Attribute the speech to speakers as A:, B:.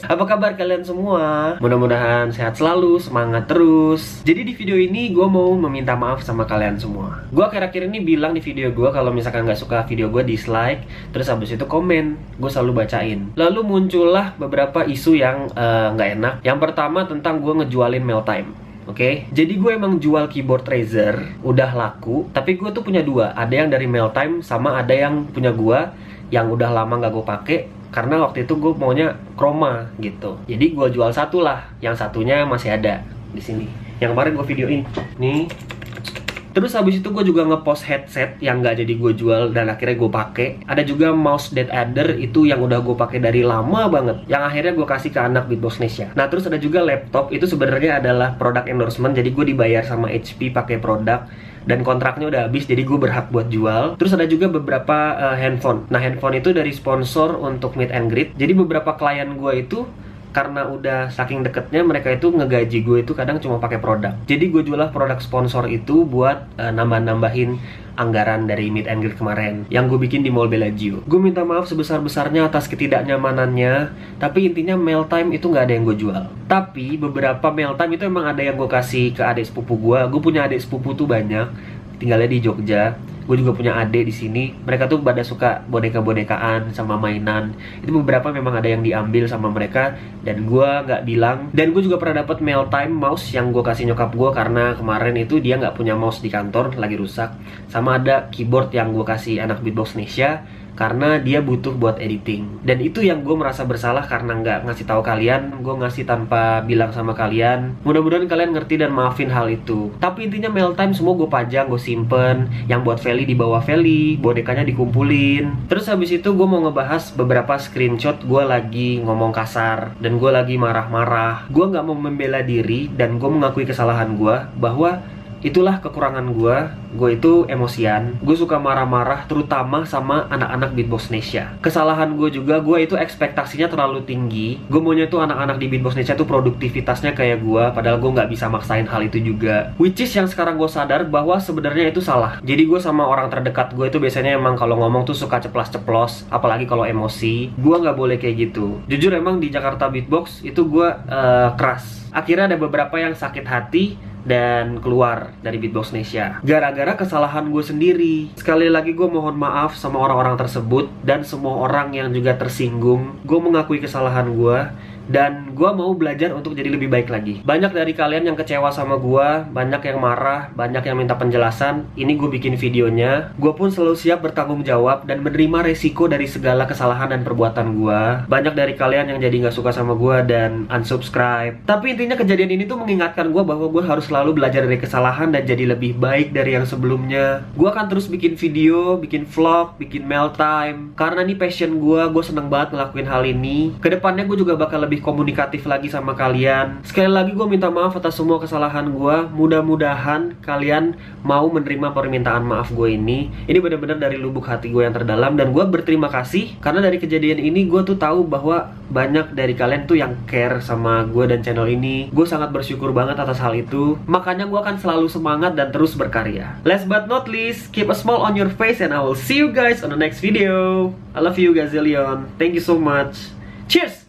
A: Apa kabar kalian semua? Mudah-mudahan sehat selalu, semangat terus. Jadi di video ini gue mau meminta maaf sama kalian semua. Gue akhir-akhir ini bilang di video gue kalau misalkan nggak suka video gue dislike, terus habis itu komen, gue selalu bacain. Lalu muncullah beberapa isu yang nggak enak. Yang pertama tentang gue ngejualin Meltime. Oke, jadi gue emang jual keyboard Razer, udah laku. Tapi gue tuh punya dua, ada yang dari Meltime sama ada yang punya gue yang udah lama nggak gue pakai. Karena waktu itu gue maunya chroma gitu. Jadi gue jual satu lah, yang satunya masih ada di sini. Yang kemarin gue videoin, nih. Terus habis itu gue juga ngepost headset yang nggak jadi gue jual dan akhirnya gue pakai. Ada juga mouse Dead Adder itu yang udah gue pakai dari lama banget, yang akhirnya gue kasih ke anak Beatbox Nesia. Nah terus ada juga laptop, itu sebenarnya adalah product endorsement. Jadi gue dibayar sama HP pakai produk dan kontraknya udah habis, jadi gue berhak buat jual. Terus ada juga beberapa handphone. Nah handphone itu dari sponsor untuk meet and greet. Jadi beberapa klien gue itu karena udah saking deketnya, mereka itu ngegaji gue itu kadang cuma pakai produk. Jadi gue jual produk sponsor itu buat nambah-nambahin anggaran dari meet and greet kemarin yang gue bikin di Mall Bellagio. Gue minta maaf sebesar-besarnya atas ketidaknyamanannya. Tapi intinya Meltime itu nggak ada yang gue jual. Tapi beberapa Meltime itu emang ada yang gue kasih ke adik sepupu gue. Gue punya adik sepupu tuh banyak, tinggalnya di Jogja. Gue juga punya adik di sini. Mereka tuh pada suka boneka-bonekaan sama mainan. Itu beberapa memang ada yang diambil sama mereka dan gue nggak bilang. Dan gue juga pernah dapat Meltime mouse yang gue kasih nyokap gue karena kemarin itu dia nggak punya mouse di kantor, lagi rusak. Sama ada keyboard yang gue kasih anak Beatbox Nesia karena dia butuh buat editing. Dan itu yang gue merasa bersalah karena nggak ngasih tahu kalian. Gue ngasih tanpa bilang sama kalian. Mudah-mudahan kalian ngerti dan maafin hal itu. Tapi intinya Meltime semua gue pajang, gue simpen. Yang buat Feli di bawah Feli, bonekanya dikumpulin. Terus habis itu gue mau ngebahas beberapa screenshot gue lagi ngomong kasar dan gue lagi marah-marah. Gue nggak mau membela diri dan gue mengakui kesalahan gue bahwa itulah kekurangan gue. Gue itu emosian. Gue suka marah-marah, terutama sama anak-anak Beatbox Nesia. Kesalahan gue juga, gue itu ekspektasinya terlalu tinggi. Gue maunya tuh anak-anak di Beatbox Nesia tuh produktivitasnya kayak gue, padahal gue nggak bisa maksain hal itu juga. Which is yang sekarang gue sadar bahwa sebenarnya itu salah. Jadi gue sama orang terdekat gue itu biasanya emang kalau ngomong tuh suka ceplas-ceplos, apalagi kalau emosi. Gue nggak boleh kayak gitu. Jujur emang di Jakarta Beatbox itu gue keras. Akhirnya ada beberapa yang sakit hati dan keluar dari Beatbox Nesia gara-gara kesalahan gue sendiri. Sekali lagi gue mohon maaf sama orang-orang tersebut dan semua orang yang juga tersinggung. Gue mengakui kesalahan gue dan gue mau belajar untuk jadi lebih baik lagi. Banyak dari kalian yang kecewa sama gue, banyak yang marah, banyak yang minta penjelasan. Ini gue bikin videonya. Gue pun selalu siap bertanggung jawab dan menerima resiko dari segala kesalahan dan perbuatan gue. Banyak dari kalian yang jadi gak suka sama gue dan unsubscribe. Tapi intinya kejadian ini tuh mengingatkan gue bahwa gue harus selalu belajar dari kesalahan dan jadi lebih baik dari yang sebelumnya. Gue akan terus bikin video, bikin vlog, bikin Meltime karena ini passion gue seneng banget ngelakuin hal ini. Kedepannya gue juga bakal lebih komunikatif lagi sama kalian. Sekali lagi gue minta maaf atas semua kesalahan gue. Mudah-mudahan kalian mau menerima permintaan maaf gue ini. Ini benar-benar dari lubuk hati gue yang terdalam dan gue berterima kasih karena dari kejadian ini gue tuh tahu bahwa banyak dari kalian tuh yang care sama gue dan channel ini. Gue sangat bersyukur banget atas hal itu. Makanya gue akan selalu semangat dan terus berkarya. Last but not least, keep a smile on your face and I will see you guys on the next video. I love you gazillion. Thank you so much. Cheers!